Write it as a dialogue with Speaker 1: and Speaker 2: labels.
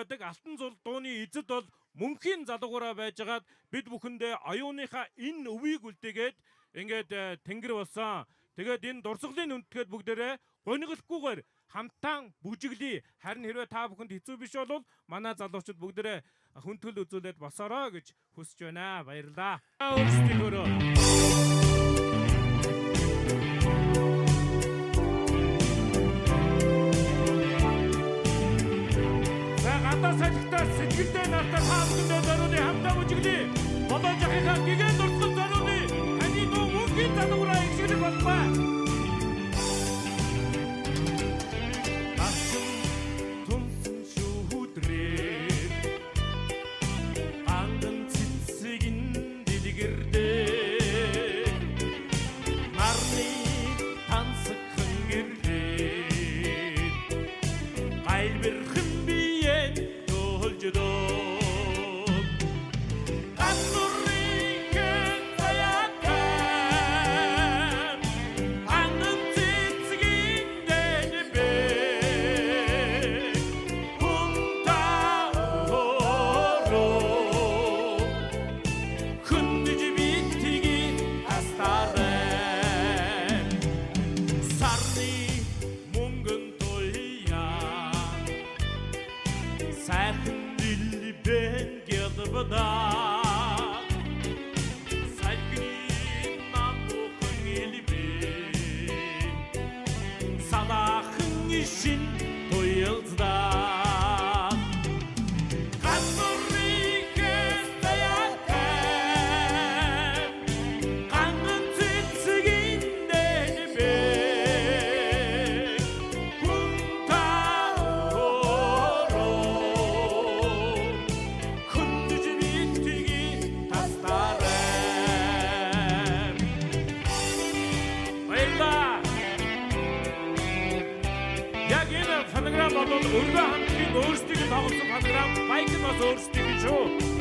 Speaker 1: байдаг алтан зул дууны эзэд бол мөнхийн залуугаараа байжгаад бид бүхэндээ оюуныхаа энэ өвийг үлдээгээд ингээд тэнгэр болсон. Тэгээд энэ дурсгалын үндэтгэд бүгдээрээ гунигалахгүйгээр хамтаан бүжиглэе. Харин хэрвээ та бүхэнд хэцүү биш бол манай залуучууд бүгдээрээ хүндэтгэл үзүүлээд босоороо гэж хүсэж байна. Баярлалаа. Өөрсдийнхөө Сажигтаас сэтгэлдээ нартаа хаалттай зориуны хамтаа бүжиглэе. Бодож ахихаа гигэн дурсгал зориуны таны нөө мөнхийн залуугаараа ихшүүлэх болбаа. Асан тунсан шүүдрээ анган цэцгийн дэлгэрдээ нарны тансагхан гэрдээ гайлбэрхэн биеэ сайхан дилли бэн гялбада сайхны намбухан илбэ салахан ишин тойлзда яг энэ фонограм бол өргөө хамтгийн өөрсдийн тоглосон фонограм, майк нь бас өөрсдийн шүү.